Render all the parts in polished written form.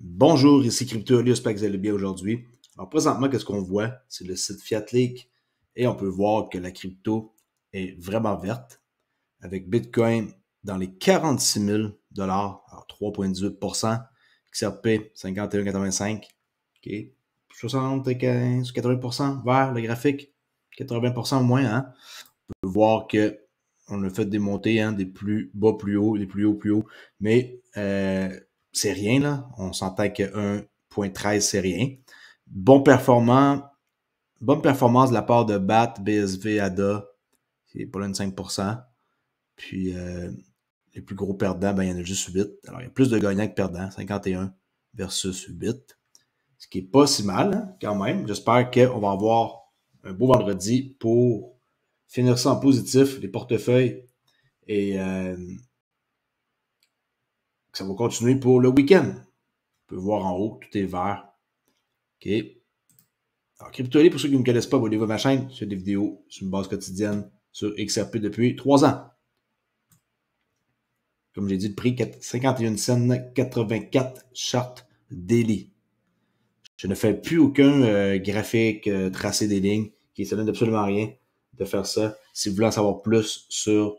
Bonjour, ici CryptoOli, j'espère que vous allez bien aujourd'hui. Alors présentement, qu'est-ce qu'on voit? C'est le site Fiatleak et on peut voir que la crypto est vraiment verte avec Bitcoin dans les 46 000 alors 3,18%, XRP 51,85, ok, 75, 80% vers le graphique, 80% au moins, hein. On peut voir que on a fait des montées, hein, des plus bas plus haut, des plus hauts plus haut, mais c'est rien là. On s'entend que 1,13 c'est rien. Bonne performance de la part de BAT, BSV, ADA, c'est pas loin de 5%. Puis les plus gros perdants, ben il y en a juste 8. Alors il y a plus de gagnants que de perdants, 51 versus 8. Ce qui est pas si mal, hein, quand même. J'espère qu'on va avoir un beau vendredi pour finir ça en positif, les portefeuilles, et que ça va continuer pour le week-end. On peut voir en haut, tout est vert. OK. Alors, CryptoOli, pour ceux qui ne me connaissent pas, abonnez-vous à ma chaîne. Je fais des vidéos sur une base quotidienne sur XRP depuis 3 ans. Comme j'ai dit, le prix 51 cents 84 chart daily. Je ne fais plus aucun graphique, tracé des lignes, qui ne donne absolument rien de faire ça. Si vous voulez en savoir plus sur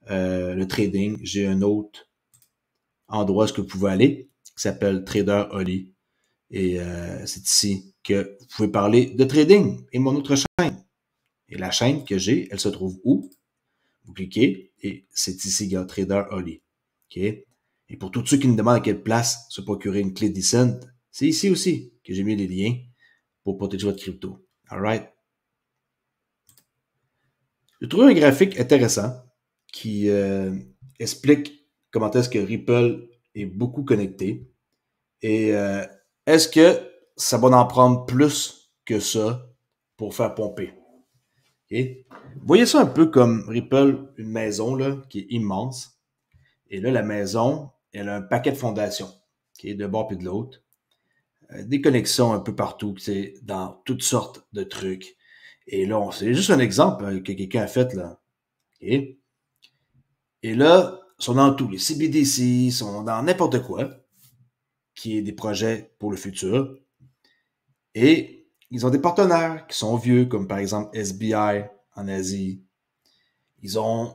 le trading, j'ai un autre endroit où vous pouvez aller qui s'appelle Trader Oli. Et c'est ici que vous pouvez parler de trading et mon autre chaîne. Et la chaîne que j'ai, elle se trouve où? Vous cliquez et c'est ici, gars, Trader Oli. OK? Et pour tous ceux qui me demandent à quelle place se procurer une clé Decent, c'est ici aussi que j'ai mis les liens pour protéger votre crypto. Alright? J'ai trouvé un graphique intéressant qui explique comment est-ce que Ripple est beaucoup connecté. Et est-ce que ça va en prendre plus que ça pour faire pomper? Okay? Voyez ça un peu comme Ripple, une maison là, qui est immense. Et là, la maison, elle a un paquet de fondations, okay, de bord et de l'autre. Des connexions un peu partout, dans toutes sortes de trucs. Et là, c'est juste un exemple que quelqu'un a fait là. Okay? Et là, ils sont dans tout. Les CBDC, sont dans n'importe quoi, qui est des projets pour le futur. Et ils ont des partenaires qui sont vieux, comme par exemple SBI en Asie. Ils ont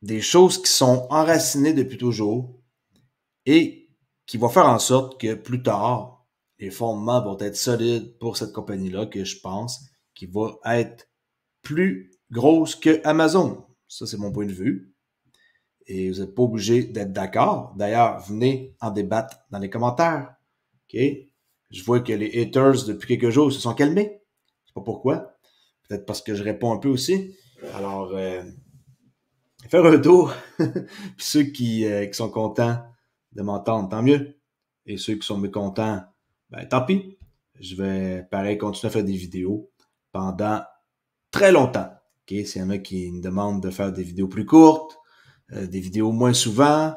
des choses qui sont enracinées depuis toujours et qui vont faire en sorte que plus tard, les fondements vont être solides pour cette compagnie-là, que je pense qui va être plus grosse que Amazon. Ça, c'est mon point de vue. Et vous n'êtes pas obligé d'être d'accord. D'ailleurs, venez en débattre dans les commentaires. OK? Je vois que les haters, depuis quelques jours, se sont calmés. Je sais pas pourquoi. Peut-être parce que je réponds un peu aussi. Alors, faire un tour. Puis ceux qui sont contents de m'entendre, tant mieux. Et ceux qui sont mécontents, ben tant pis. Je vais, pareil, continuer à faire des vidéos pendant très longtemps. OK? S'il y en a qui me demandent de faire des vidéos plus courtes, des vidéos moins souvent,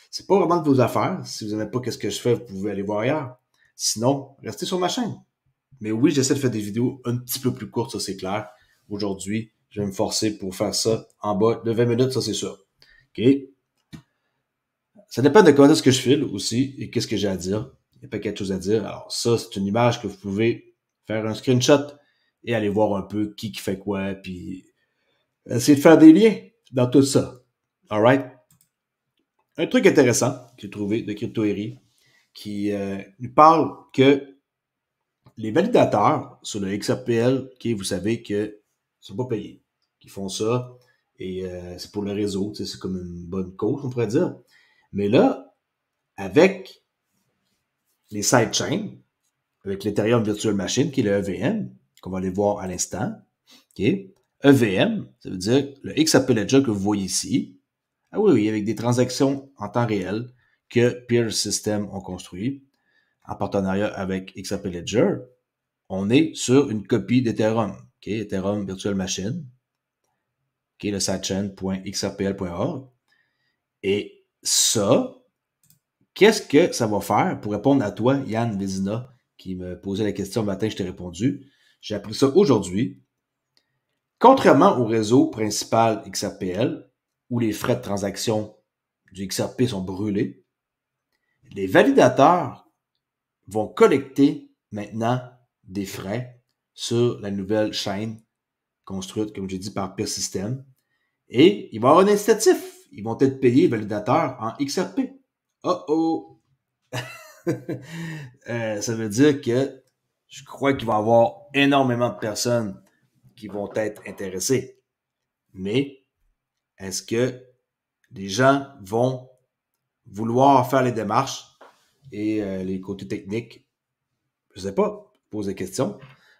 c'est pas vraiment de vos affaires. Si vous n'aimez pas ce que je fais, vous pouvez aller voir ailleurs. Sinon, restez sur ma chaîne. Mais oui, j'essaie de faire des vidéos un petit peu plus courtes, ça c'est clair. Aujourd'hui, je vais me forcer pour faire ça en bas de 20 minutes, ça c'est sûr. OK? Ça dépend de comment est-ce que je file aussi et qu'est-ce que j'ai à dire. Il n'y a pas quelque chose à dire. Alors ça, c'est une image que vous pouvez faire un screenshot et aller voir un peu qui fait quoi, puis essayer de faire des liens dans tout ça. Alright? Un truc intéressant que j'ai trouvé de CryptoEri qui nous parle que les validateurs sur le XRPL, okay, vous savez qu'ils ne sont pas payés. Ils font ça et c'est pour le réseau, c'est comme une bonne cause, on pourrait dire. Mais là, avec les sidechains, avec l'Ethereum Virtual Machine, qui est le EVM, qu'on va aller voir à l'instant, okay. EVM, ça veut dire le XRP Ledger que vous voyez ici. Ah oui, oui, avec des transactions en temps réel que Peer System ont construit en partenariat avec XRP Ledger. On est sur une copie d'Ethereum, okay, Ethereum Virtual Machine, okay, le sidechain.xrpl.org. Et ça, qu'est-ce que ça va faire pour répondre à toi, Yann Vézina, qui me posait la question le matin, je t'ai répondu. J'ai appris ça aujourd'hui. Contrairement au réseau principal XRPL, où les frais de transaction du XRP sont brûlés, Les validateurs vont collecter maintenant des frais sur la nouvelle chaîne construite, comme j'ai dit, par Peer System. Et il va y avoir un incitatif. Ils vont être payés, les validateurs, en XRP. Oh oh! Ça veut dire que je crois qu'il va y avoir énormément de personnes qui vont être intéressées. Mais est-ce que les gens vont vouloir faire les démarches et les côtés techniques? Je ne sais pas. Je pose des questions.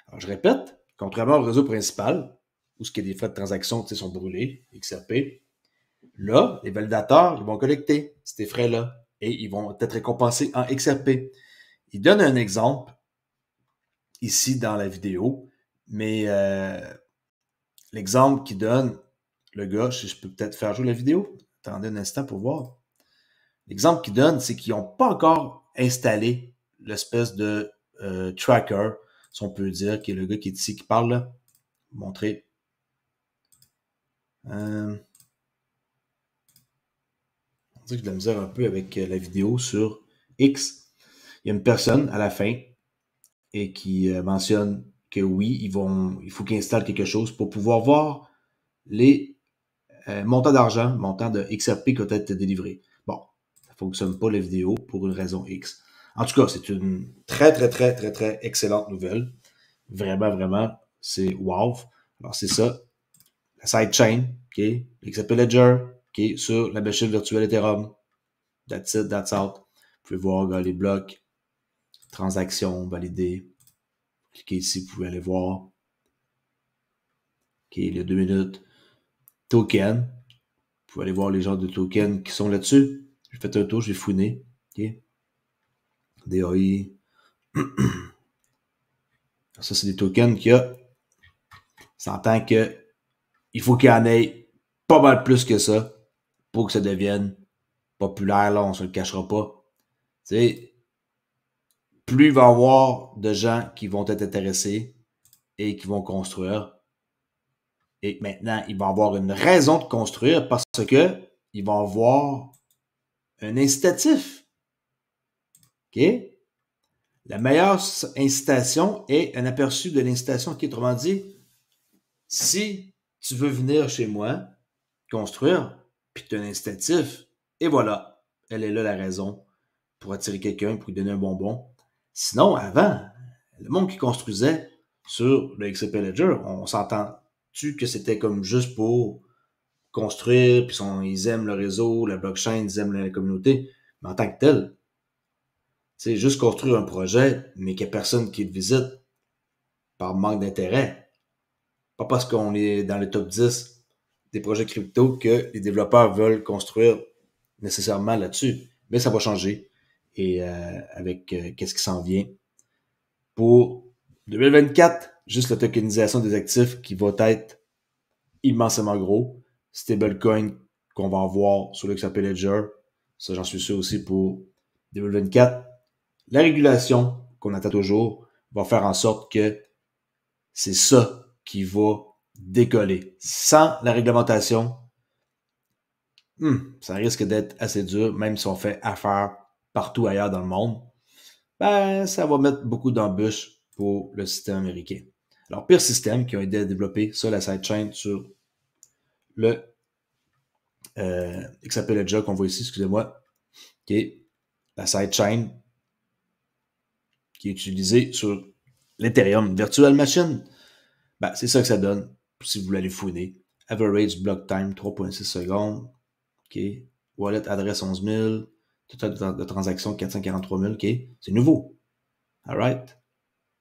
Alors, je répète, contrairement au réseau principal, où ce qui est des frais de transaction sont brûlés, XRP, là, les validateurs, ils vont collecter ces frais-là et ils vont être récompensés en XRP. Il donne un exemple ici dans la vidéo, mais l'exemple qu'il donne, le gars, je peux peut-être faire jouer la vidéo. Attendez un instant pour voir. L'exemple qu'il donne, c'est qu'ils n'ont pas encore installé l'espèce de tracker, si on peut dire, qui est le gars qui est ici, qui parle là. Montrer. On dit que j'ai de la misère un peu avec la vidéo sur X. Il y a une personne à la fin et qui mentionne que oui, il faut qu'ils installent quelque chose pour pouvoir voir les montants d'argent, montants de XRP qui ont été délivrés. Bon, ça ne fonctionne pas la vidéo pour une raison X. En tout cas, c'est une très, très, très, très, très excellente nouvelle. Vraiment, vraiment, c'est wow. Alors, c'est ça. La sidechain, OK, XRP Ledger, OK, sur la machine virtuelle Ethereum. That's it, that's out. Vous pouvez voir les blocs, transactions, validées. Cliquez ici, vous pouvez aller voir. OK, les 2 minutes. Token. Vous pouvez aller voir les genres de tokens qui sont là-dessus. J'ai fait un tour, j'ai fouiné. OK. DAI. Ça, c'est des tokens qu'il y a. S'entend que il faut qu'il y en ait pas mal plus que ça pour que ça devienne populaire, là, on se le cachera pas. Tu sais, plus il va y avoir de gens qui vont être intéressés et qui vont construire. Et maintenant, il va y avoir une raison de construire parce que il va y avoir un incitatif. OK? La meilleure incitation est un aperçu de l'incitation qui est, autrement dit, si tu veux venir chez moi construire, puis tu as un incitatif, et voilà, elle est là la raison pour attirer quelqu'un, pour lui donner un bonbon. Sinon, avant, le monde qui construisait sur le XRP Ledger, on s'entend-tu que c'était comme juste pour construire, puis ils aiment le réseau, la blockchain, ils aiment la communauté, mais en tant que tel, c'est juste construire un projet, mais qu'il n'y a personne qui le visite par manque d'intérêt. Pas parce qu'on est dans le top 10 des projets crypto que les développeurs veulent construire nécessairement là-dessus. Mais ça va changer. Et avec qu'est-ce qui s'en vient pour 2024, juste la tokenisation des actifs qui va être immensément gros. Stablecoin qu'on va avoir sur le XRP Ledger. Ça, j'en suis sûr aussi pour 2024. La régulation qu'on attend toujours va faire en sorte que c'est ça qui va décoller. Sans la réglementation, ça risque d'être assez dur, même si on fait affaire partout ailleurs dans le monde. Ben, ça va mettre beaucoup d'embûches pour le système américain. Alors, Peer System, qui ont aidé à développer ça, la sidechain sur le XRP Ledger qu'on voit ici, excusez-moi, qui est la sidechain qui est utilisée sur l'Ethereum Virtual Machine. Ben, c'est ça que ça donne, si vous voulez aller fouiner. Average block time, 3.6 secondes. OK. Wallet adresse 11 000. Total de transactions, 443 000. OK. C'est nouveau. Alright.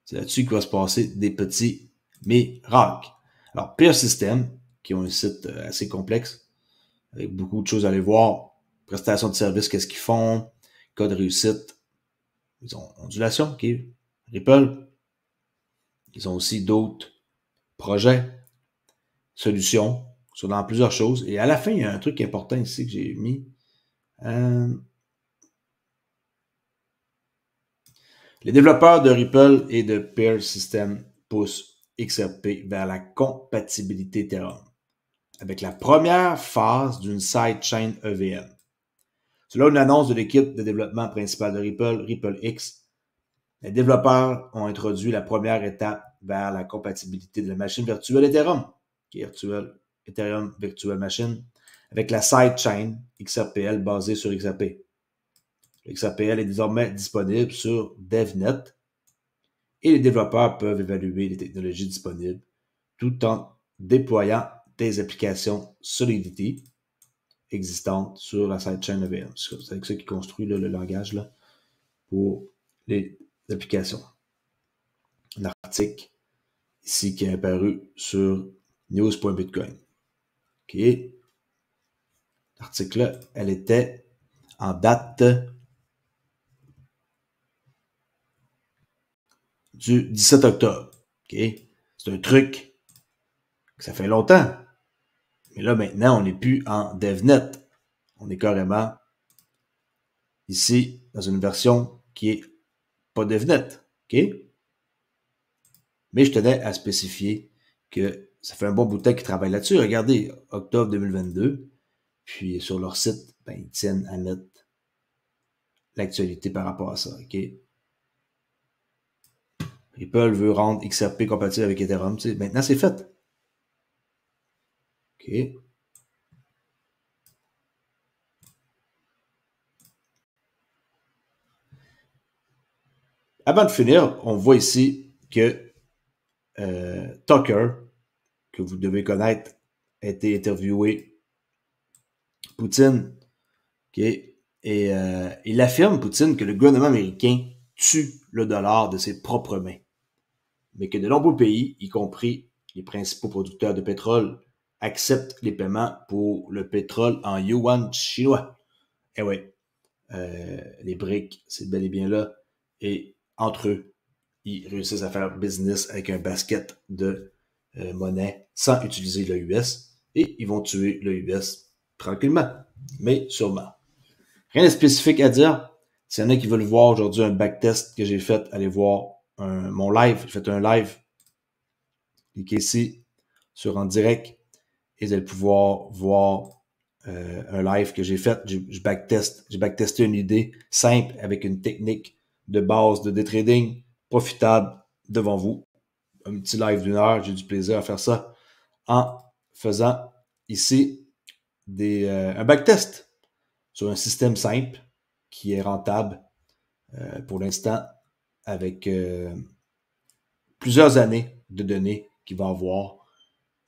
C'est là-dessus qu'il va se passer des petits miracles. Alors, Peer System, qui ont un site assez complexe, avec beaucoup de choses à aller voir. Prestation de services, qu'est-ce qu'ils font. Code réussite. Ils ont ondulation, OK. Ripple. Ils ont aussi d'autres projets, solutions, sont dans plusieurs choses. Et à la fin, il y a un truc important ici que j'ai mis. Les développeurs de Ripple et de Peer System poussent XRP vers la compatibilité Ethereum avec la première phase d'une sidechain EVM. Selon une annonce de l'équipe de développement principale de Ripple, RippleX, les développeurs ont introduit la première étape vers la compatibilité de la machine virtuelle Ethereum, qui est Ethereum Virtual Machine, avec la sidechain XRPL basée sur XRP. XRPL est désormais disponible sur DevNet et les développeurs peuvent évaluer les technologies disponibles tout en déployant des applications Solidity existantes sur la sidechain EVM. C'est avec ça qu'ils construisent le langage là, pour les applications. Un article ici qui est apparu sur news.bitcoin. OK. L'article-là, elle était en date du 17 octobre. OK. C'est un truc que ça fait longtemps. Mais là, maintenant, on n'est plus en DevNet. On est carrément ici dans une version qui est pas DevNet. OK? Mais je tenais à spécifier que ça fait un bon bout de temps qu'ils travaillent là-dessus. Regardez, octobre 2022. Puis sur leur site, ben, ils tiennent à mettre l'actualité par rapport à ça. OK? Ripple veut rendre XRP compatible avec Ethereum. Tu sais, maintenant, c'est fait. OK? Avant de finir, on voit ici que Tucker, que vous devez connaître, a été interviewé Poutine. Okay? Et il affirme, Poutine, que le gouvernement américain tue le dollar de ses propres mains. Mais que de nombreux pays, y compris les principaux producteurs de pétrole, acceptent les paiements pour le pétrole en yuan chinois. Eh oui, les BRICS, c'est bel et bien là. Et entre eux, ils réussissent à faire business avec un basket de monnaie sans utiliser le US. Et ils vont tuer le US tranquillement, mais sûrement. Rien de spécifique à dire. S'il y en a qui veulent voir aujourd'hui un backtest que j'ai fait, allez voir mon live. J'ai fait un live. Cliquez ici sur en direct et vous allez pouvoir voir un live que j'ai fait. J'ai backtesté une idée simple avec une technique de base de day trading profitable devant vous. Un petit live d'une heure. J'ai du plaisir à faire ça en faisant ici un backtest sur un système simple qui est rentable pour l'instant avec plusieurs années de données qu'il va avoir.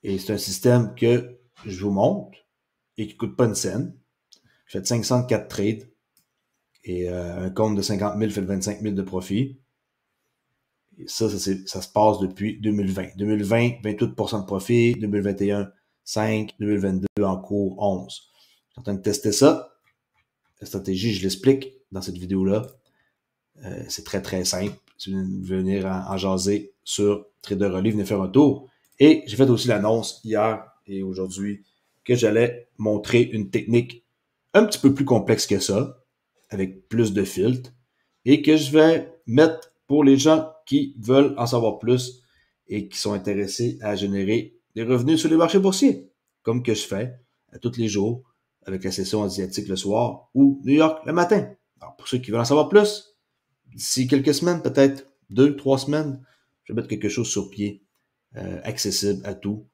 Et c'est un système que je vous montre et qui ne coûte pas une scène. J'ai fait 504 trades et un compte de 50 000 fait 25 000 de profit. Et ça se passe depuis 2020. 2020, 28% de profit. 2021, 5. 2022, en cours, 11. Je suis en train de tester ça. La stratégie, je l'explique dans cette vidéo-là. C'est très, très simple. Si vous voulez venir en jaser sur Trader Relais, venez faire un tour. Et j'ai fait aussi l'annonce hier et aujourd'hui que j'allais montrer une technique un petit peu plus complexe que ça, avec plus de filtres, et que je vais mettre pour les gens qui veulent en savoir plus et qui sont intéressés à générer des revenus sur les marchés boursiers, comme que je fais à tous les jours avec la session asiatique le soir ou New York le matin. Alors, pour ceux qui veulent en savoir plus, d'ici quelques semaines, peut-être 2, 3 semaines, je vais mettre quelque chose sur pied, accessible à tout,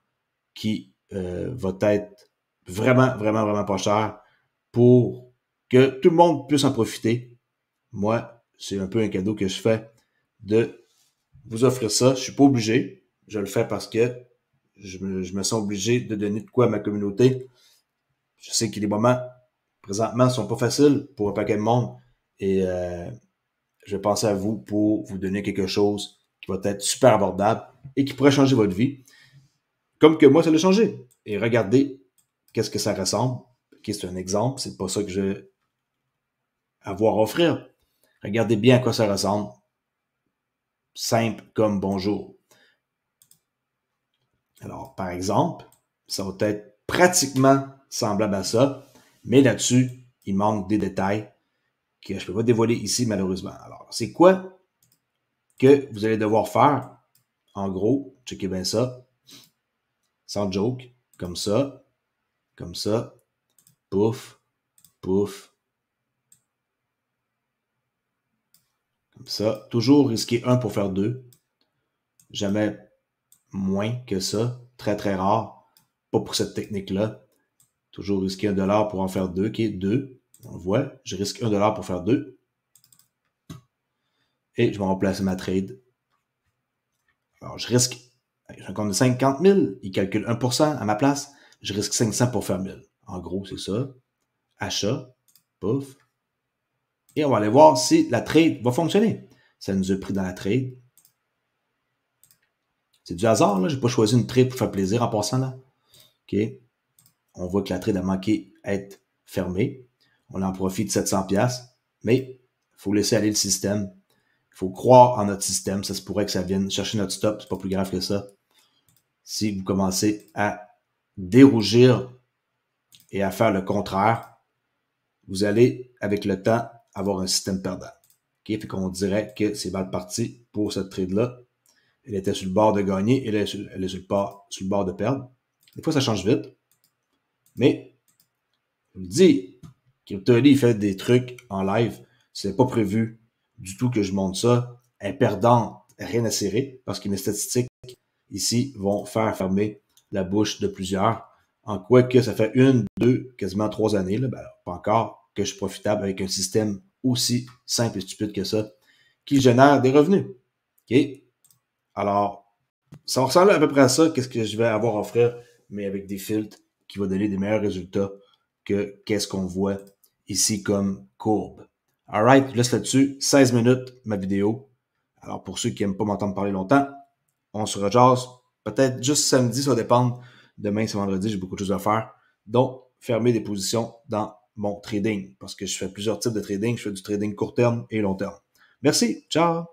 qui va être vraiment, vraiment, vraiment pas cher pour que tout le monde puisse en profiter. Moi, c'est un peu un cadeau que je fais de vous offrir ça. Je suis pas obligé. Je le fais parce que je me sens obligé de donner de quoi à ma communauté. Je sais que les moments, présentement, sont pas faciles pour un paquet de monde et je vais penser à vous pour vous donner quelque chose qui va être super abordable et qui pourrait changer votre vie. Comme que moi, ça l'a changé. Et regardez qu'est-ce que ça ressemble. Ok, c'est un exemple, c'est pas ça que je vais avoir à offrir. Regardez bien à quoi ça ressemble. Simple comme bonjour. Alors, par exemple, ça va être pratiquement semblable à ça, mais là-dessus, il manque des détails que je ne peux pas dévoiler ici, malheureusement. Alors, c'est quoi que vous allez devoir faire? En gros, checkez bien ça. Sans joke. Comme ça. Pouf. Pouf. Comme ça. Toujours risquer 1 pour faire 2. Jamais moins que ça. Très, très rare. Pas pour cette technique-là. Toujours risquer 1$ pour en faire 2. OK, 2. On le voit. Je risque 1$ pour faire 2. Et je vais remplacer ma trade. Alors, je risque, j'ai un compte de 50 000, il calcule 1% à ma place, je risque 500 pour faire 1000. En gros, c'est ça. Achat, pouf. Et on va aller voir si la trade va fonctionner. Ça nous a pris dans la trade. C'est du hasard, là. J'ai pas choisi une trade pour faire plaisir en passant, là. OK. On voit que la trade a manqué être fermée. On en profite 700$. Mais il faut laisser aller le système. Il faut croire en notre système. Ça se pourrait que ça vienne chercher notre stop. C'est pas plus grave que ça. Si vous commencez à dérougir et à faire le contraire, vous allez, avec le temps, avoir un système perdant. Okay? Fait qu'on dirait que c'est mal parti pour cette trade-là. Elle était sur le bord de gagner et elle est sur le bord de perdre. Des fois, ça change vite. Mais, je vous dis, Crypto.ly fait des trucs en live. C'est pas prévu du tout que je montre ça. Elle est perdante, rien à serrer, parce que mes statistiques ici vont faire fermer la bouche de plusieurs. En quoi que ça fait 1, 2, quasiment 3 années, là, ben, pas encore, que je suis profitable avec un système aussi simple et stupide que ça, qui génère des revenus. OK? Alors, ça ressemble à peu près à ça, qu'est-ce que je vais avoir à offrir, mais avec des filtres qui vont donner des meilleurs résultats que qu'est-ce qu'on voit ici comme courbe. Alright, je laisse là-dessus. 16 minutes, ma vidéo. Alors, pour ceux qui n'aiment pas m'entendre parler longtemps, on se rejase. Peut-être juste samedi, ça va dépendre. Demain, c'est vendredi, j'ai beaucoup de choses à faire. Donc, fermer des positions dans mon trading parce que je fais plusieurs types de trading. Je fais du trading court terme et long terme. Merci. Ciao.